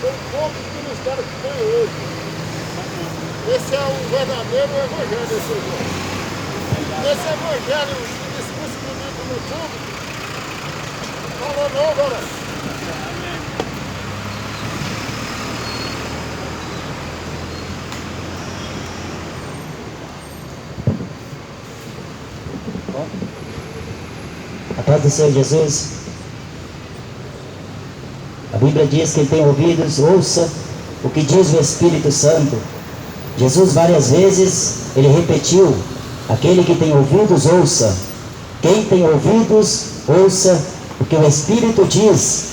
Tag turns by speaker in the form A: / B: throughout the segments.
A: São poucos ministérios que tem hoje. Esse é o verdadeiro evangelho, esse evangelho. Esse evangelho, o discurso bonito no público, falou não, galera.
B: A paz do Senhor Jesus. A Bíblia diz que ele tem ouvidos, ouça o que diz o Espírito Santo. Jesus várias vezes, ele repetiu, aquele que tem ouvidos, ouça. Quem tem ouvidos, ouça o que o Espírito diz.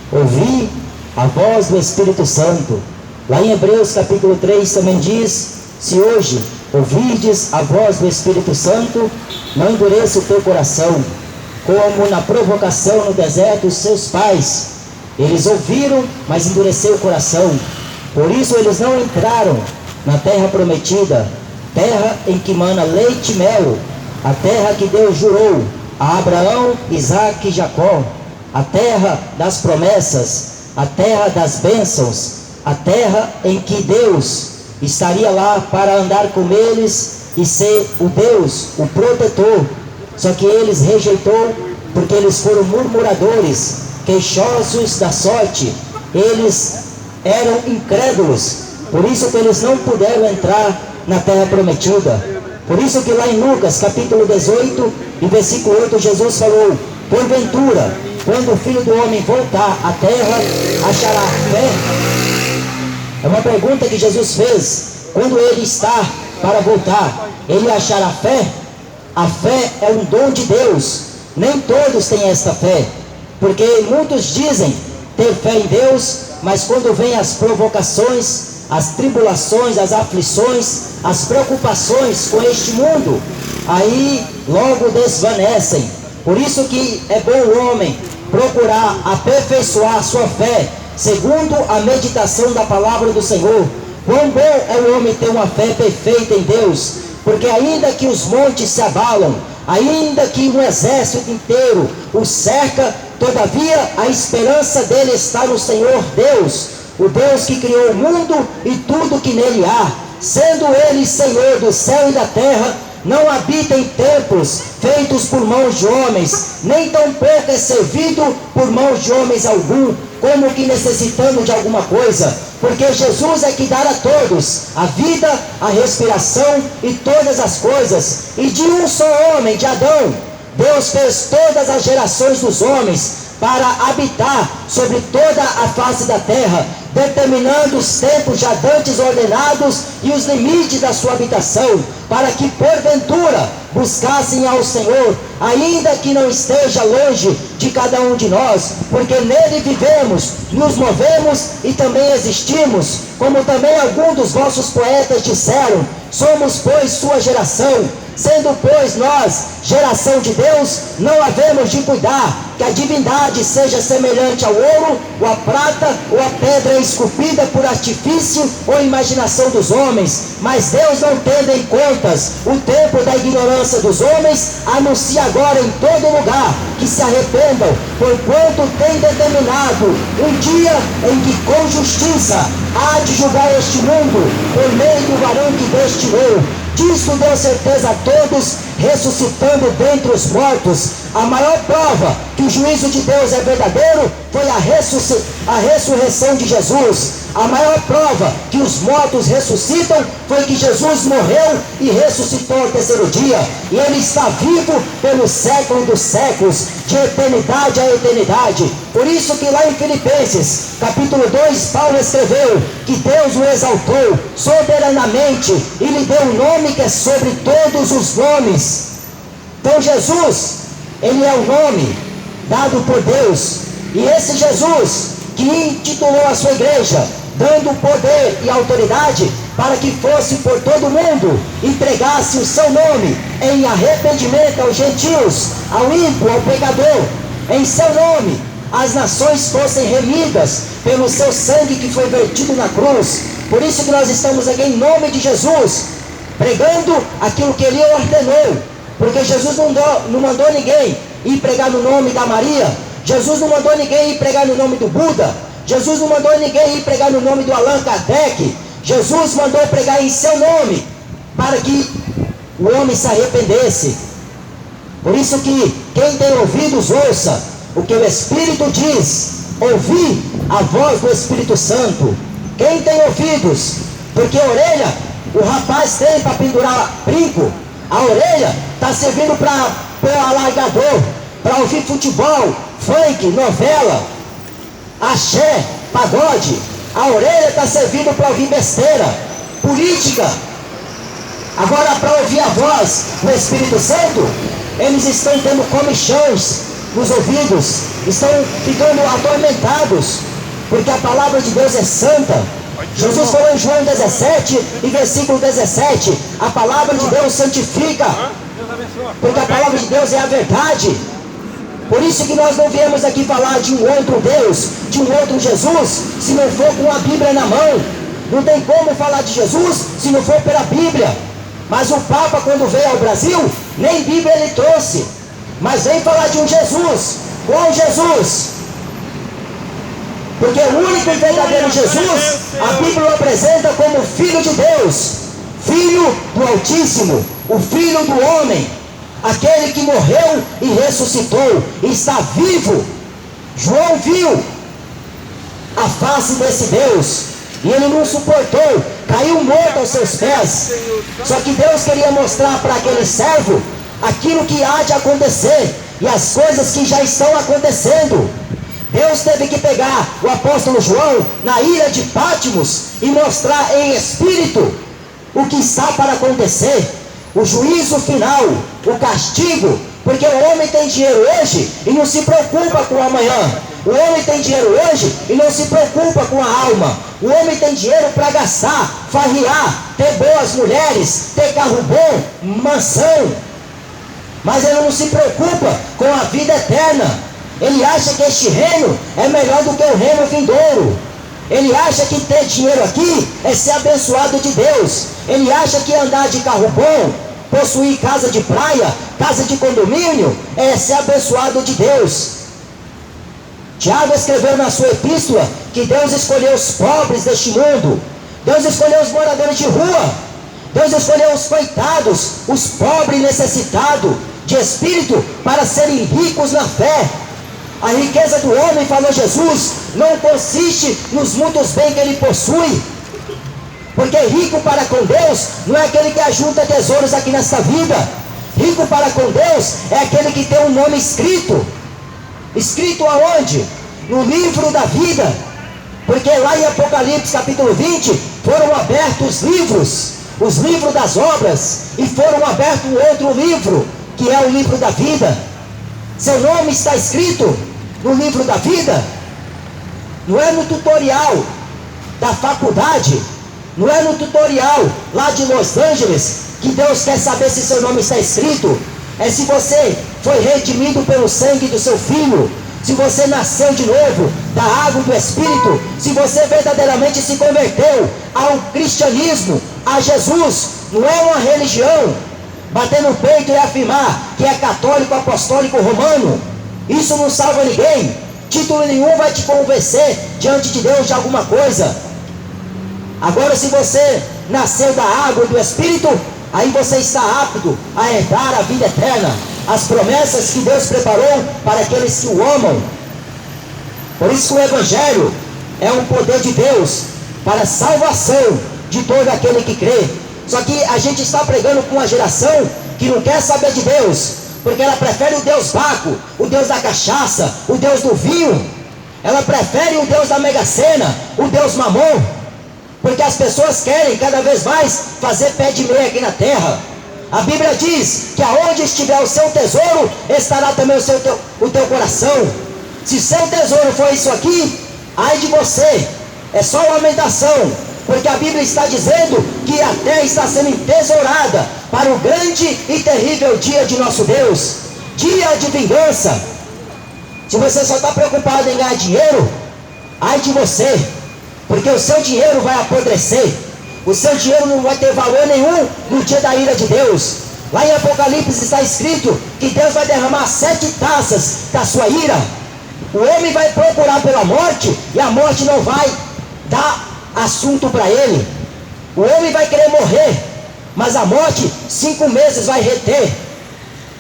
B: Ouvi a voz do Espírito Santo. Lá em Hebreus capítulo 3 também diz, se hoje ouvirdes a voz do Espírito Santo, não endureça o teu coração, como na provocação no deserto os seus pais. Eles ouviram, mas endureceu o coração. Por isso eles não entraram na terra prometida, terra em que mana leite e mel, a terra que Deus jurou a Abraão, Isaque e Jacó, a terra das promessas, a terra das bênçãos, a terra em que Deus estaria lá para andar com eles e ser o Deus, o protetor. Só que eles rejeitou, porque eles foram murmuradores, queixosos da sorte. Eles eram incrédulos, por isso que eles não puderam entrar na terra prometida. Por isso que lá em Lucas capítulo 18 e versículo 8 Jesus falou, porventura, quando o Filho do Homem voltar à terra, achará fé? É uma pergunta que Jesus fez. Quando ele está para voltar, ele achará fé? A fé é um dom de Deus. Nem todos têm esta fé, porque muitos dizem ter fé em Deus, mas quando vêm as provocações, as tribulações, as aflições, as preocupações com este mundo, aí logo desvanecem. Por isso que é bom o homem procurar aperfeiçoar a sua fé, segundo a meditação da palavra do Senhor. Quão bom é o homem ter uma fé perfeita em Deus, porque ainda que os montes se abalam, ainda que um exército inteiro o cerca, todavia a esperança dele está no Senhor Deus, o Deus que criou o mundo e tudo que nele há. Sendo ele Senhor do céu e da terra, não habita em templos feitos por mãos de homens, nem tampouco é servido por mãos de homens algum, como que necessitando de alguma coisa, porque Jesus é que dá a todos a vida, a respiração e todas as coisas. E de um só homem, de Adão, Deus fez todas as gerações dos homens para habitar sobre toda a face da terra, determinando os tempos já dantes ordenados e os limites da sua habitação, para que porventura buscassem ao Senhor, ainda que não esteja longe de cada um de nós, porque nele vivemos, nos movemos e também existimos, como também alguns dos vossos poetas disseram, somos pois sua geração. Sendo pois nós geração de Deus, não havemos de cuidar que a divindade seja semelhante ao ouro, ou à prata, ou à pedra esculpida por artifício ou imaginação dos homens. Mas Deus, não tendo em contas o tempo da ignorância dos homens, anuncia agora em todo lugar que se arrependam, porquanto tem determinado um dia em que com justiça há de julgar este mundo, por meio do varão que destinou. Disso deu certeza a todos, ressuscitando dentre os mortos. A maior prova que o juízo de Deus é verdadeiro foi a ressurreição de Jesus. A maior prova que os mortos ressuscitam foi que Jesus morreu e ressuscitou ao terceiro dia. E Ele está vivo pelo século dos séculos, de eternidade a eternidade. Por isso que lá em Filipenses, capítulo 2, Paulo escreveu que Deus o exaltou soberanamente e lhe deu um nome que é sobre todos os nomes. Então Jesus, Ele é o nome dado por Deus. E esse Jesus que intitulou a sua igreja, dando poder e autoridade para que fosse por todo mundo, entregasse o seu nome em arrependimento aos gentios, ao ímpio, ao pecador. Em seu nome as nações fossem remidas pelo seu sangue que foi vertido na cruz. Por isso que nós estamos aqui em nome de Jesus, pregando aquilo que Ele ordenou, porque Jesus não mandou ninguém ir pregar no nome da Maria, Jesus não mandou ninguém ir pregar no nome do Buda, Jesus não mandou ninguém ir pregar no nome do Allan Kardec. Jesus mandou pregar em seu nome, para que o homem se arrependesse. Por isso que quem tem ouvidos, ouça o que o Espírito diz. Ouvir a voz do Espírito Santo. Quem tem ouvidos, porque a orelha, o rapaz tem para pendurar brinco. A orelha está servindo para o alargador, para ouvir futebol, funk, novela, axé, pagode. A orelha está servindo para ouvir besteira, política. Agora, para ouvir a voz do Espírito Santo, eles estão tendo comichões nos ouvidos, estão ficando atormentados, porque a palavra de Deus é santa. Jesus falou em João 17, e versículo 17, a palavra de Deus santifica, porque a palavra de Deus é a verdade. Por isso que nós não viemos aqui falar de um outro Deus, de um outro Jesus, se não for com a Bíblia na mão. Não tem como falar de Jesus se não for pela Bíblia. Mas o Papa, quando veio ao Brasil, nem Bíblia ele trouxe, mas vem falar de um Jesus. Qual Jesus? Porque o único e verdadeiro Jesus, a Bíblia o apresenta como Filho de Deus, Filho do Altíssimo, o Filho do homem, aquele que morreu e ressuscitou, e está vivo. João viu a face desse Deus, e ele não suportou, caiu morto aos seus pés. Só que Deus queria mostrar para aquele servo aquilo que há de acontecer, e as coisas que já estão acontecendo. Deus teve que pegar o apóstolo João na ilha de Patmos e mostrar em espírito o que está para acontecer, o juízo final, o castigo, porque o homem tem dinheiro hoje e não se preocupa com o amanhã. O homem tem dinheiro hoje e não se preocupa com a alma. O homem tem dinheiro para gastar, farrear, ter boas mulheres, ter carro bom, mansão, mas ele não se preocupa com a vida eterna. Ele acha que este reino é melhor do que o reino vindouro. Ele acha que ter dinheiro aqui é ser abençoado de Deus. Ele acha que andar de carro bom, possuir casa de praia, casa de condomínio, é ser abençoado de Deus. Tiago escreveu na sua epístola que Deus escolheu os pobres deste mundo. Deus escolheu os moradores de rua. Deus escolheu os coitados, os pobres necessitados de espírito, para serem ricos na fé. A riqueza do homem, falou Jesus, não consiste nos muitos bens que ele possui. Porque rico para com Deus não é aquele que ajunta tesouros aqui nesta vida. Rico para com Deus é aquele que tem um nome escrito. Escrito aonde? No livro da vida. Porque lá em Apocalipse capítulo 20 foram abertos os livros das obras, e foram abertos um outro livro, que é o livro da vida. Seu nome está escrito no livro da vida. Não é no tutorial da faculdade, não é no tutorial lá de Los Angeles que Deus quer saber se seu nome está escrito. É se você foi redimido pelo sangue do seu Filho, se você nasceu de novo da água do Espírito, se você verdadeiramente se converteu ao cristianismo, a Jesus. Não é uma religião, bater no peito e afirmar que é católico, apostólico, romano. Isso não salva ninguém. Título nenhum vai te convencer diante de Deus de alguma coisa. Agora, se você nasceu da água e do Espírito, aí você está apto a herdar a vida eterna, as promessas que Deus preparou para aqueles que o amam. Por isso que o Evangelho é um poder de Deus para a salvação de todo aquele que crê. Só que a gente está pregando com uma geração que não quer saber de Deus, porque ela prefere o Deus Baco, o Deus da cachaça, o Deus do vinho. Ela prefere o Deus da Mega Sena, o Deus Mamon, porque as pessoas querem cada vez mais fazer pé de meia aqui na terra. A Bíblia diz que aonde estiver o seu tesouro, estará também o teu coração. Se seu tesouro for isso aqui, ai de você, é só lamentação, porque a Bíblia está dizendo que a terra está sendo entesourada para o grande e terrível dia de nosso Deus, dia de vingança. Se você só está preocupado em ganhar dinheiro, ai de você, porque o seu dinheiro vai apodrecer, o seu dinheiro não vai ter valor nenhum no dia da ira de Deus. Lá em Apocalipse está escrito que Deus vai derramar 7 taças da sua ira. O homem vai procurar pela morte e a morte não vai dar assunto para ele. O homem vai querer morrer, mas a morte 5 meses vai reter.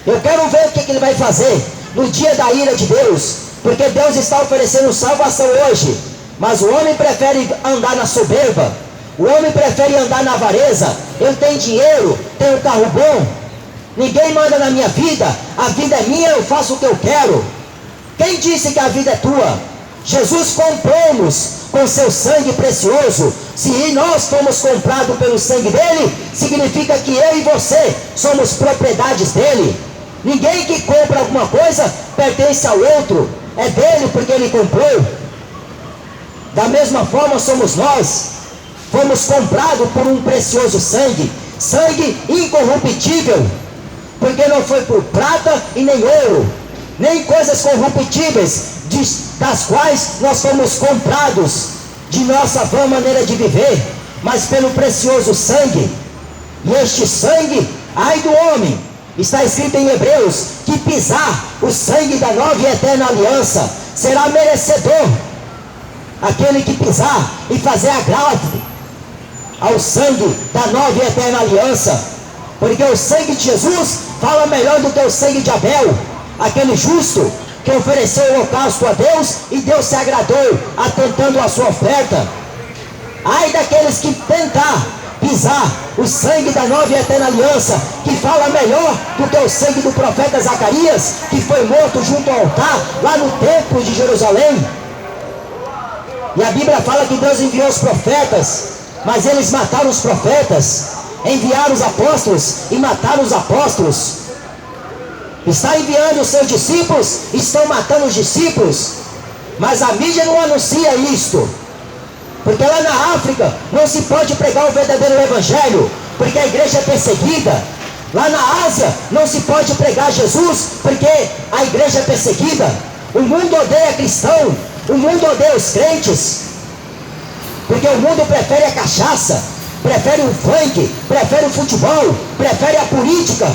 B: Eu quero ver o que ele vai fazer no dia da ira de Deus, porque Deus está oferecendo salvação hoje, mas o homem prefere andar na soberba, o homem prefere andar na avareza. Eu tenho dinheiro, tenho um carro bom, ninguém manda na minha vida, a vida é minha, eu faço o que eu quero. Quem disse que a vida é tua? Jesus comprou-nos com seu sangue precioso. Se nós fomos comprados pelo sangue dele, significa que eu e você somos propriedades dele. Ninguém que compra alguma coisa pertence ao outro, é dele porque ele comprou. Da mesma forma somos nós, fomos comprados por um precioso sangue, sangue incorruptível, porque não foi por prata e nem ouro, nem coisas corruptíveis, das quais nós fomos comprados de nossa vã maneira de viver, mas pelo precioso sangue. E este sangue, ai do homem, está escrito em Hebreus, que pisar o sangue da nova e eterna aliança será merecedor. Aquele que pisar e fazer agravo ao sangue da nova e eterna aliança, porque o sangue de Jesus fala melhor do que o sangue de Abel, aquele justo que ofereceu o holocausto a Deus e Deus se agradou atentando a sua oferta. Ai daqueles que tentar pisar o sangue da nova e eterna aliança, que fala melhor do que o sangue do profeta Zacarias, que foi morto junto ao altar lá no templo de Jerusalém. E a Bíblia fala que Deus enviou os profetas, mas eles mataram os profetas, enviaram os apóstolos e mataram os apóstolos. Está enviando os seus discípulos, estão matando os discípulos, mas a mídia não anuncia isto, porque lá na África não se pode pregar o verdadeiro evangelho, porque a igreja é perseguida. Lá na Ásia não se pode pregar Jesus, porque a igreja é perseguida. O mundo odeia cristão, o mundo odeia os crentes, porque o mundo prefere a cachaça, prefere o funk, prefere o futebol, prefere a política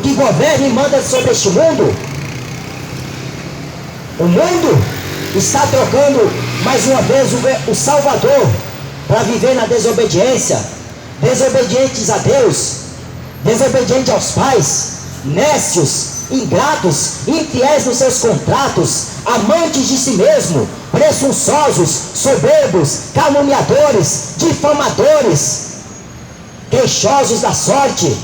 B: que governa e manda sobre este mundo. O mundo está trocando mais uma vez o Salvador para viver na desobediência, desobedientes a Deus, desobedientes aos pais, nécios, ingratos, infiéis nos seus contratos, amantes de si mesmo, presunçosos, soberbos, caluniadores, difamadores, queixosos da sorte,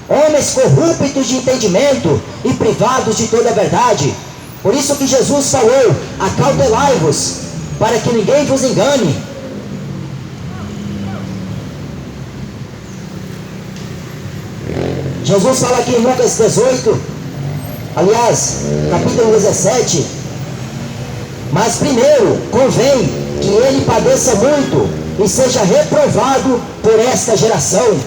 B: homens corruptos de entendimento e privados de toda a verdade. Por isso que Jesus falou: acautelai-vos, para que ninguém vos engane. Jesus fala aqui em Lucas 18, aliás, capítulo 17, mas primeiro convém que ele padeça muito e seja reprovado por esta geração.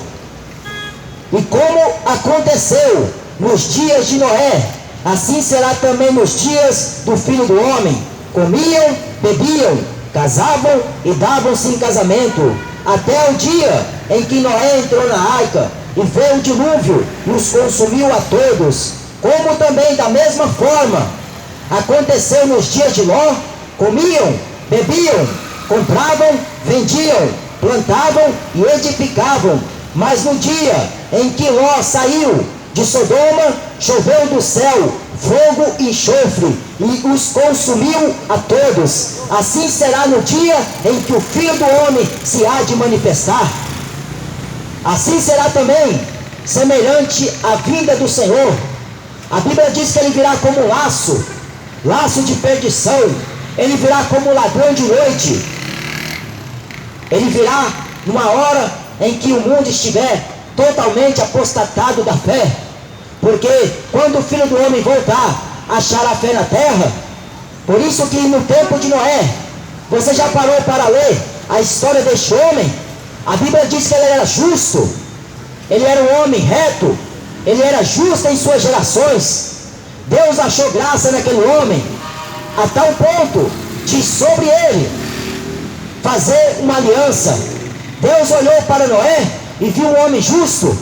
B: E como aconteceu nos dias de Noé, assim será também nos dias do Filho do Homem. Comiam, bebiam, casavam e davam-se em casamento, até o dia em que Noé entrou na arca, e veio o dilúvio e os consumiu a todos. Como também da mesma forma aconteceu nos dias de Ló: comiam, bebiam, compravam, vendiam, plantavam e edificavam. Mas no dia em que Ló saiu de Sodoma, choveu do céu fogo e enxofre e os consumiu a todos. Assim será no dia em que o Filho do Homem se há de manifestar. Assim será também semelhante à vinda do Senhor. A Bíblia diz que ele virá como laço, laço de perdição. Ele virá como ladrão de noite. Ele virá numa hora em que o mundo estiver totalmente apostatado da fé. Porque quando o Filho do Homem voltar, achará fé na terra. Por isso que no tempo de Noé, você já parou para ler a história deste homem? A Bíblia diz que ele era justo, ele era um homem reto, ele era justo em suas gerações. Deus achou graça naquele homem, a tal ponto de sobre ele fazer uma aliança. Deus olhou para Noé e viu um homem justo.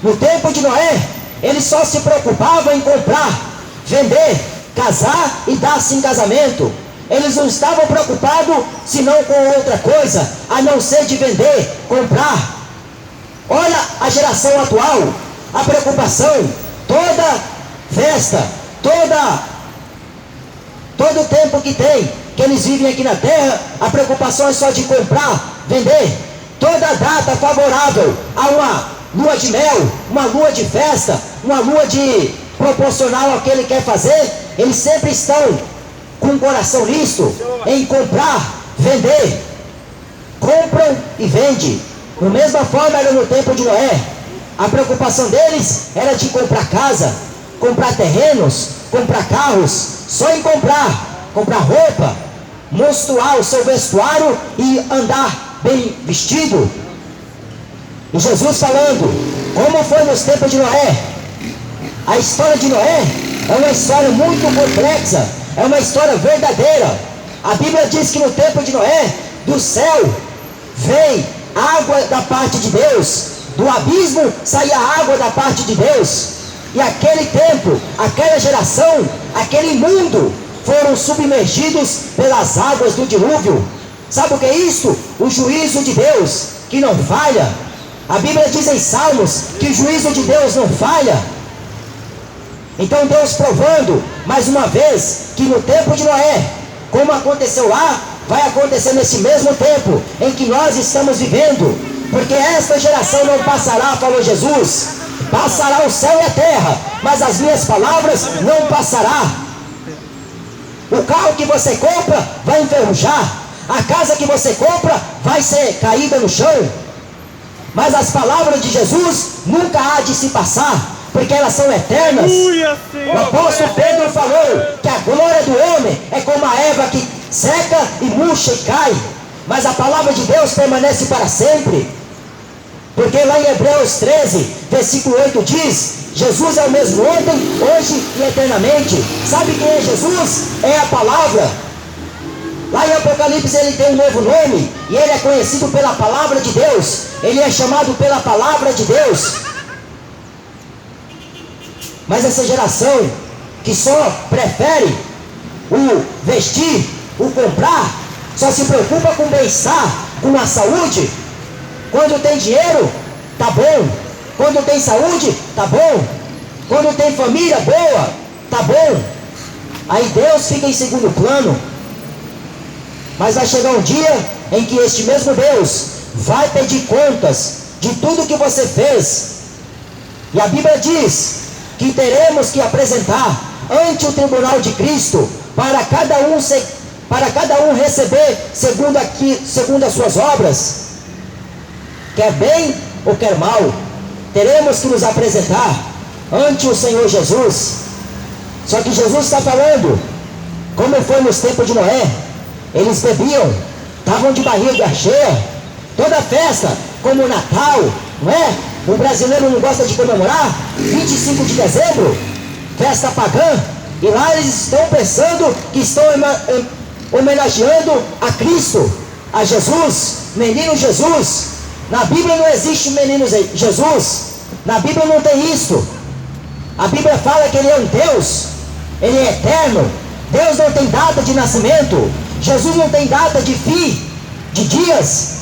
B: No tempo de Noé, ele só se preocupava em comprar, vender, casar e dar-se em casamento. Eles não estavam preocupados senão com outra coisa, a não ser de vender, comprar. Olha a geração atual, a preocupação, toda festa, todo o tempo que tem, que eles vivem aqui na terra, a preocupação é só de comprar, vender. Toda data favorável a uma lua de mel, uma lua de festa, uma lua de proporcional ao que ele quer fazer, eles sempre estão com o coração nisto, em comprar, vender. Compram e vendem. Da mesma forma era no tempo de Noé. A preocupação deles era de comprar casa, comprar terrenos, comprar carros, só em comprar roupa, mostrar o seu vestuário e andar bem vestido. E Jesus falando, como foi nos tempos de Noé. A história de Noé é uma história muito complexa, é uma história verdadeira. A Bíblia diz que no tempo de Noé, do céu veio água da parte de Deus, do abismo saía água da parte de Deus, e aquele tempo, aquela geração, aquele mundo foram submergidos pelas águas do dilúvio. Sabe o que é isso? O juízo de Deus, que não falha. A Bíblia diz em Salmos que o juízo de Deus não falha. Então Deus provando mais uma vez que no tempo de Noé, como aconteceu lá, vai acontecer nesse mesmo tempo em que nós estamos vivendo, porque esta geração não passará, falou Jesus. Passará o céu e a terra, mas as minhas palavras não passará. O carro que você compra vai enferrujar, a casa que você compra vai ser caída no chão, mas as palavras de Jesus nunca há de se passar, porque elas são eternas. O apóstolo Pedro falou que a glória do homem é como a erva que seca e murcha e cai, mas a palavra de Deus permanece para sempre. Porque lá em Hebreus 13, versículo 8 diz, Jesus é o mesmo ontem, hoje e eternamente. Sabe quem é Jesus? É a palavra. Lá em Apocalipse ele tem um novo nome, e ele é conhecido pela palavra de Deus. Ele é chamado pela palavra de Deus. Mas essa geração que só prefere o vestir, o comprar, só se preocupa com o bem-estar, com a saúde. Quando tem dinheiro, tá bom. Quando tem saúde, tá bom. Quando tem família boa, tá bom. Aí Deus fica em segundo plano. Mas vai chegar um dia em que este mesmo Deus vai pedir contas de tudo que você fez. E a Bíblia diz que teremos que apresentar ante o tribunal de Cristo para cada um receber segundo as suas obras, quer bem ou quer mal. Teremos que nos apresentar ante o Senhor Jesus. Só que Jesus está falando, como foi nos tempos de Noé, eles bebiam, estavam de barriga cheia, toda festa, como o Natal, não é? O brasileiro não gosta de comemorar 25 de dezembro, festa pagã, e lá eles estão pensando que estão homenageando a Cristo, a Jesus, menino Jesus. Na Bíblia não existe menino Jesus, na Bíblia não tem isso. A Bíblia fala que ele é um Deus, ele é eterno. Deus não tem data de nascimento, Jesus não tem data de fim, de dias.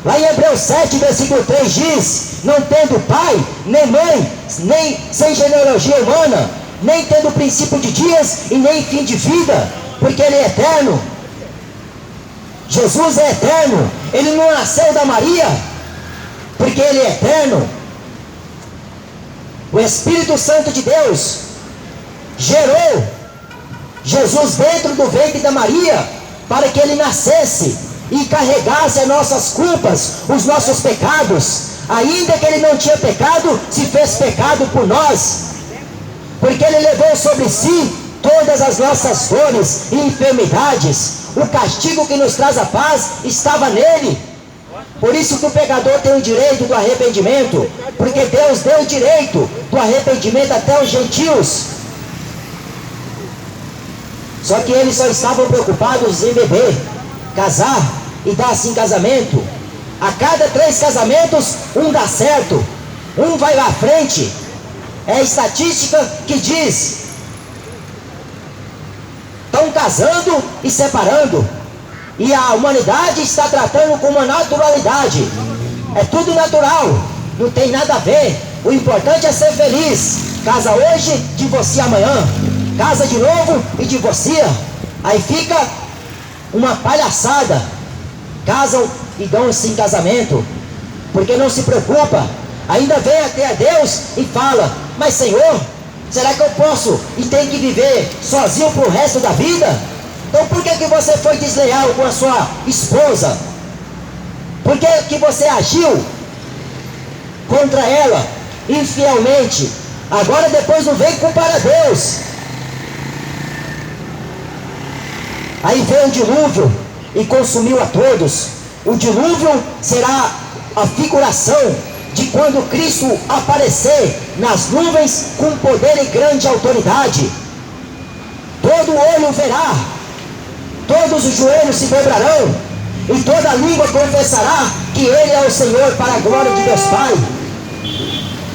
B: Lá em Hebreus 7, versículo 3 diz, não tendo pai, nem mãe, nem sem genealogia humana, nem tendo princípio de dias e nem fim de vida, porque ele é eterno. Jesus é eterno, ele não nasceu da Maria, porque ele é eterno. O Espírito Santo de Deus gerou Jesus dentro do ventre da Maria, para que ele nascesse e carregasse as nossas culpas, os nossos pecados. Ainda que ele não tinha pecado, se fez pecado por nós, porque ele levou sobre si todas as nossas dores e enfermidades. O castigo que nos traz a paz estava nele. Por isso que o pecador tem o direito do arrependimento, porque Deus deu o direito do arrependimento até os gentios. Só que eles só estavam preocupados em beber, casar e dar-se em casamento. A cada 3 casamentos, um dá certo, um vai à frente. É a estatística que diz. estão casando e separando. E a humanidade está tratando com uma naturalidade. É tudo natural, não tem nada a ver. O importante é ser feliz. Casa hoje, divorcia amanhã. Casa de novo e divorcia. Aí fica uma palhaçada. Casam e dão-se em casamento, porque não se preocupa. Ainda vem até a Deus e fala: mas Senhor, será que eu posso e tenho que viver sozinho para o resto da vida? Então por que você foi desleal com a sua esposa? Por que você agiu contra ela infielmente? Agora depois não vem culpar a Deus. Aí veio o dilúvio e consumiu a todos. O dilúvio será a figuração de quando Cristo aparecer nas nuvens com poder e grande autoridade. Todo olho verá, todos os joelhos se dobrarão, e toda língua confessará que Ele é o Senhor, para a glória de Deus Pai.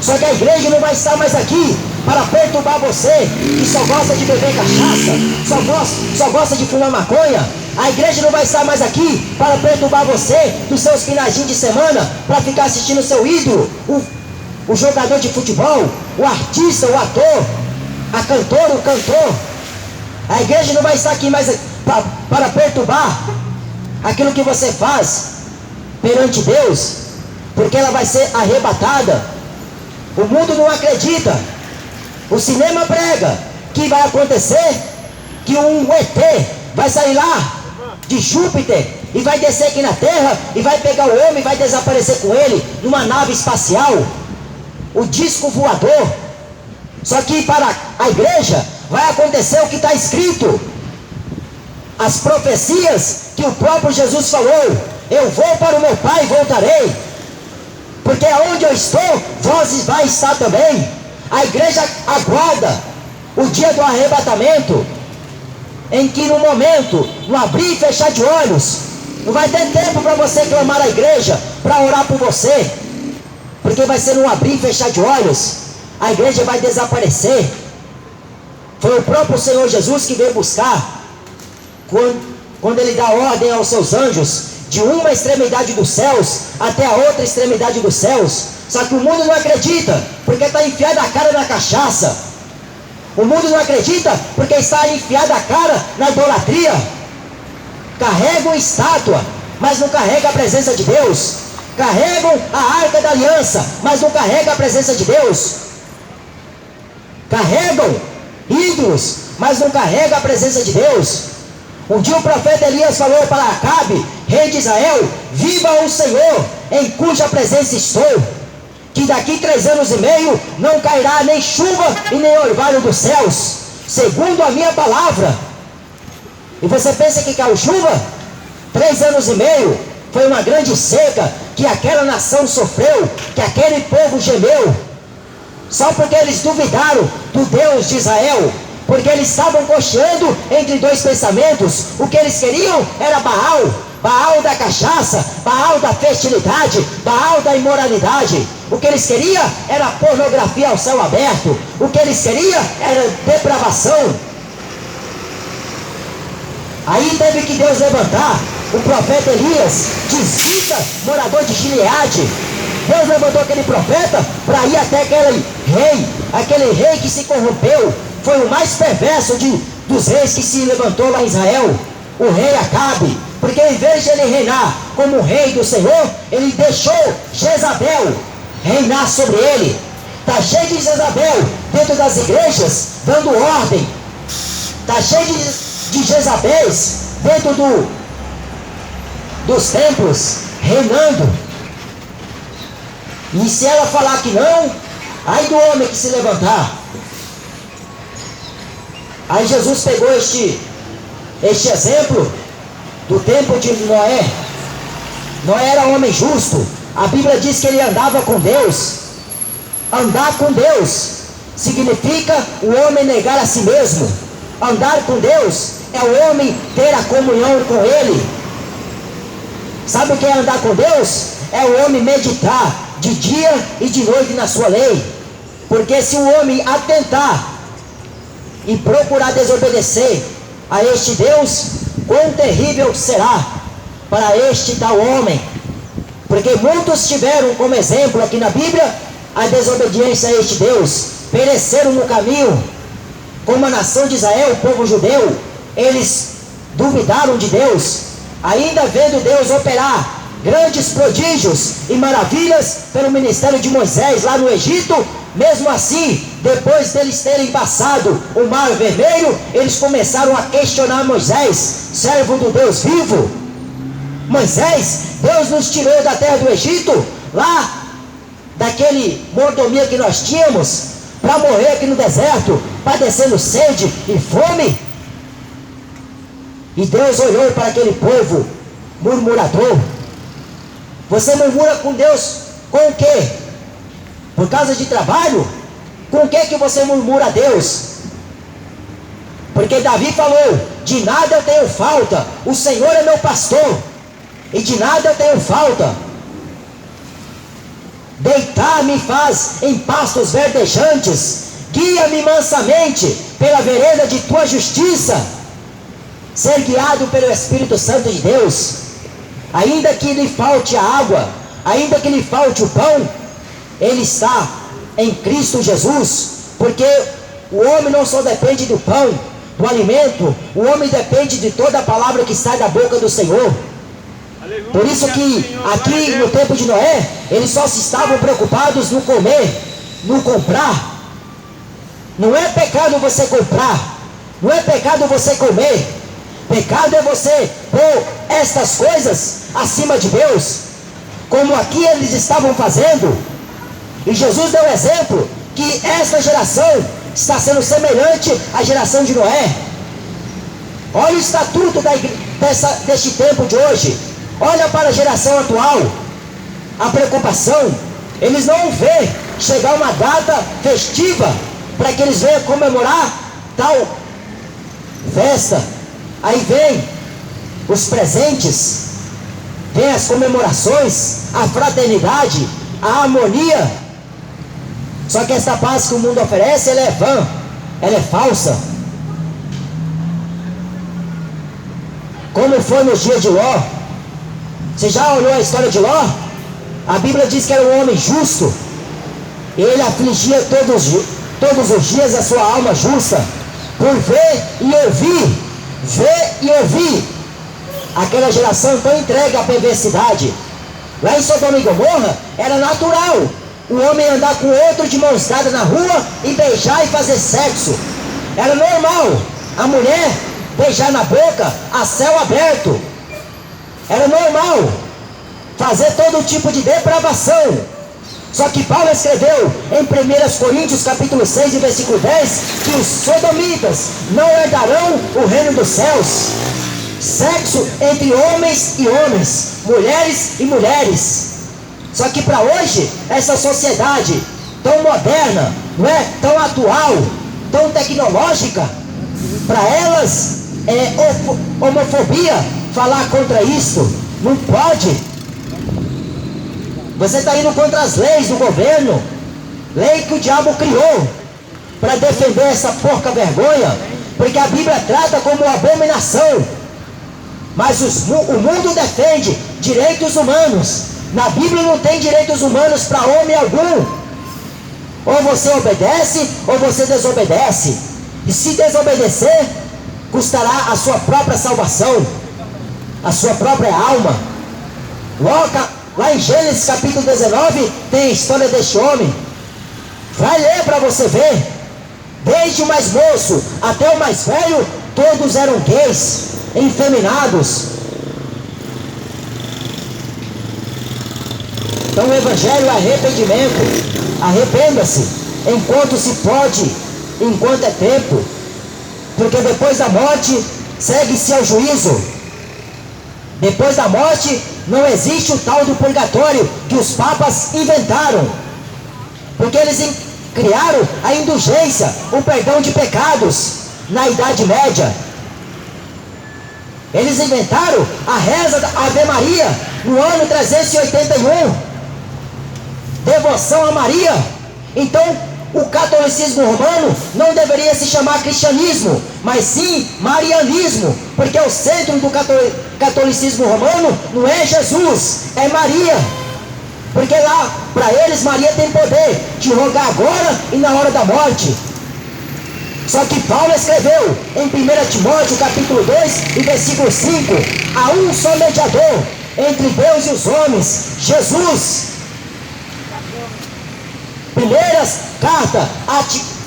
B: Só que a igreja não vai estar mais aqui para perturbar você, que só gosta de beber cachaça, só gosta de fumar maconha. A igreja não vai estar mais aqui para perturbar você dos seus finalzinhos de semana, para ficar assistindo o seu ídolo, o jogador de futebol, o artista, o ator, a cantora, o cantor. A igreja não vai estar aqui mais para perturbar aquilo que você faz perante Deus, porque ela vai ser arrebatada. O mundo não acredita. O cinema prega que vai acontecer, que um ET vai sair lá de Júpiter e vai descer aqui na Terra e vai pegar o homem e vai desaparecer com ele numa nave espacial, o disco voador. Só que para a igreja vai acontecer o que está escrito, as profecias que o próprio Jesus falou: eu vou para o meu Pai e voltarei, porque aonde eu estou, vós vai estar também. A igreja aguarda o dia do arrebatamento, em que no momento, no abrir e fechar de olhos, não vai ter tempo para você clamar à igreja, para orar por você, porque vai ser no abrir e fechar de olhos, a igreja vai desaparecer. Foi o próprio Senhor Jesus que veio buscar, quando Ele dá ordem aos seus anjos, de uma extremidade dos céus até a outra extremidade dos céus. Só que o mundo não acredita, porque está enfiado a cara na cachaça. O mundo não acredita, porque está enfiado a cara na idolatria. Carregam estátua, mas não carrega a presença de Deus. Carregam a arca da aliança, mas não carrega a presença de Deus. Carregam ídolos, mas não carrega a presença de Deus. Um dia o profeta Elias falou para Acabe, rei de Israel: viva o Senhor, em cuja presença estou, que daqui 3 anos e meio não cairá nem chuva e nem orvalho dos céus, segundo a minha palavra. E você pensa que caiu chuva? 3 anos e meio foi uma grande seca que aquela nação sofreu, que aquele povo gemeu, só porque eles duvidaram do Deus de Israel, porque eles estavam cocheando entre dois pensamentos. O que eles queriam era Baal da cachaça, Baal da fertilidade, Baal da imoralidade. O que eles queriam era pornografia ao céu aberto. O que eles queriam era depravação. Aí teve que Deus levantar o profeta Elias, tisbita, morador de Gileade. Deus levantou aquele profeta para ir até aquele rei que se corrompeu. Foi o mais perverso dos reis que se levantou lá em Israel, o rei Acabe. Porque em vez de ele reinar como rei do Senhor, ele deixou Jezabel reinar sobre ele. Está cheio de Jezabel dentro das igrejas, dando ordem. Está cheio de Jezabéis dentro dos templos, reinando. E se ela falar que não, aí do homem que se levantar. Aí Jesus pegou este exemplo do tempo de Noé. Noé era um homem justo. A Bíblia diz que ele andava com Deus. Andar com Deus significa o homem negar a si mesmo. Andar com Deus é o homem ter a comunhão com Ele. Sabe o que é andar com Deus? É o homem meditar de dia e de noite na sua lei. Porque se o homem atentar e procurar desobedecer a este Deus, quão terrível será para este tal homem. Porque muitos tiveram como exemplo aqui na Bíblia a desobediência a este Deus, pereceram no caminho, como a nação de Israel, o povo judeu. Eles duvidaram de Deus, ainda vendo Deus operar grandes prodígios e maravilhas pelo ministério de Moisés lá no Egito. Mesmo assim, depois deles terem passado o mar vermelho, eles começaram a questionar Moisés, servo do Deus vivo. Moisés, Deus nos tirou da terra do Egito, lá daquele mordomia que nós tínhamos, para morrer aqui no deserto, padecendo sede e fome. E Deus olhou para aquele povo murmurador. Você murmura com Deus com o quê? Por causa de trabalho? Com o que você murmura a Deus? Porque Davi falou, de nada eu tenho falta, o Senhor é meu pastor, e de nada eu tenho falta. Deitar-me faz em pastos verdejantes, guia-me mansamente pela vereda de tua justiça. Ser guiado pelo Espírito Santo de Deus, ainda que lhe falte a água, ainda que lhe falte o pão, ele está em Cristo Jesus, porque o homem não só depende do pão, do alimento, o homem depende de toda a palavra que sai da boca do Senhor. Por isso que aqui no tempo de Noé, eles só se estavam preocupados no comer, no comprar. Não é pecado você comprar, não é pecado você comer. Pecado é você pôr estas coisas acima de Deus, como aqui eles estavam fazendo. E Jesus deu exemplo que esta geração está sendo semelhante à geração de Noé. Olha o estatuto deste tempo de hoje. Olha para a geração atual, a preocupação. Eles não vêem chegar uma data festiva para que eles venham comemorar tal festa. Aí vem os presentes, vem as comemorações, a fraternidade, a harmonia. Só que essa paz que o mundo oferece, ela é vã, ela é falsa. Como foi nos dias de Ló. Você já olhou a história de Ló? A Bíblia diz que era um homem justo. Ele afligia todos os dias a sua alma justa, por ver e ouvir aquela geração tão entregue à perversidade. Lá em Sodoma e Gomorra era natural o homem andar com outro de mãos dadas na rua e beijar e fazer sexo. Era normal a mulher beijar na boca a céu aberto. Era normal fazer todo tipo de depravação. Só que Paulo escreveu em 1 Coríntios capítulo 6 e versículo 10 que os sodomitas não herdarão o reino dos céus. Sexo entre homens e homens, mulheres e mulheres. Só que para hoje, essa sociedade tão moderna, não é? Tão atual, tão tecnológica, para elas é homofobia falar contra isso. Não pode. Você está indo contra as leis do governo, lei que o diabo criou para defender essa porca vergonha, porque a Bíblia trata como abominação. Mas o mundo defende direitos humanos. Na Bíblia não tem direitos humanos para homem algum. Ou você obedece ou você desobedece. E se desobedecer, custará a sua própria salvação, a sua própria alma. Lá em Gênesis capítulo 19 tem a história deste homem. Vai ler para você ver. Desde o mais moço até o mais velho, todos eram gays, efeminados. Então o evangelho é arrependimento. Arrependa-se enquanto se pode, enquanto é tempo, porque depois da morte segue-se ao juízo. Depois da morte não existe o tal do purgatório que os papas inventaram, porque eles criaram a indulgência, o perdão de pecados na Idade Média. Eles inventaram a reza da Ave Maria no ano 381, devoção a Maria. Então o catolicismo romano não deveria se chamar cristianismo, mas sim marianismo, porque o centro do catolicismo romano não é Jesus, é Maria. Porque lá, para eles, Maria tem poder de rogar agora e na hora da morte. Só que Paulo escreveu em 1 Timóteo capítulo 2 e versículo 5: há um só mediador entre Deus e os homens, Jesus. Primeira carta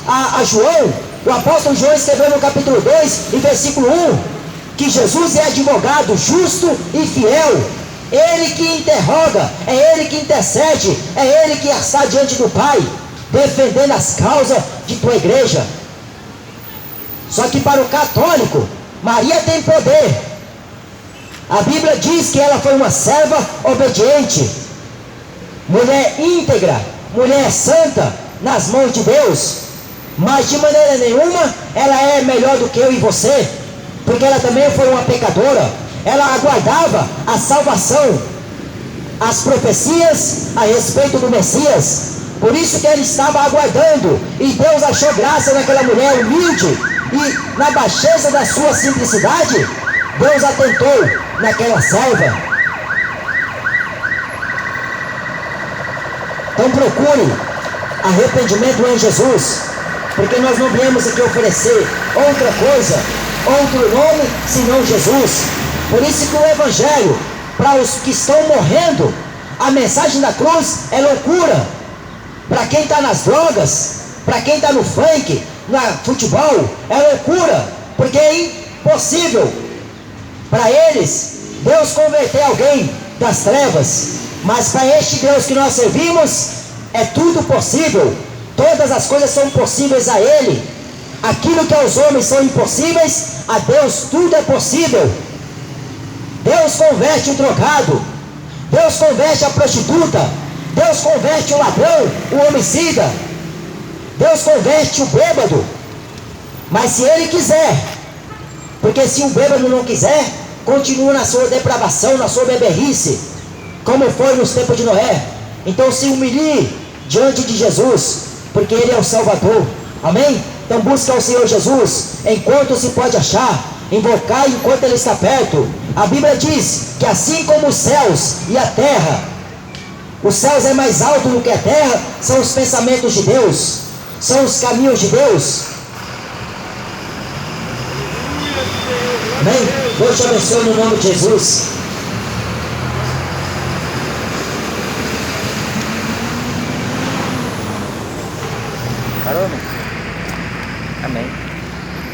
B: a João, o apóstolo João escreveu no capítulo 2 e versículo 1 que Jesus é advogado justo e fiel, ele que interroga, é ele que intercede, é ele que está diante do Pai, defendendo as causas de tua igreja. Só que para o católico, Maria tem poder. A Bíblia diz que ela foi uma serva obediente, mulher íntegra, mulher santa nas mãos de Deus, mas de maneira nenhuma ela é melhor do que eu e você, porque ela também foi uma pecadora. Ela aguardava a salvação, as profecias a respeito do Messias, por isso que ele estava aguardando, e Deus achou graça naquela mulher humilde, e na baixeza da sua simplicidade, Deus atentou naquela serva. Então procure arrependimento em Jesus, porque nós não viemos aqui oferecer outra coisa, outro nome, senão Jesus. Por isso que o Evangelho, para os que estão morrendo, a mensagem da cruz é loucura. Para quem está nas drogas, para quem está no funk, no futebol, é loucura, porque é impossível para eles Deus converter alguém das trevas. Mas para este Deus que nós servimos, é tudo possível. Todas as coisas são possíveis a Ele. Aquilo que aos homens são impossíveis, a Deus tudo é possível. Deus converte o drogado, Deus converte a prostituta, Deus converte o ladrão, o homicida, Deus converte o bêbado. Mas se Ele quiser, porque se o bêbado não quiser, continua na sua depravação, na sua beberrice, como foi nos tempos de Noé. Então se humilhe diante de Jesus, porque Ele é o Salvador. Amém? Então busca o Senhor Jesus enquanto se pode achar, invocar enquanto Ele está perto. A Bíblia diz que assim como os céus e a terra, os céus é mais alto do que a terra, são os pensamentos de Deus, são os caminhos de Deus. Amém? Deus te abençoe no nome de Jesus.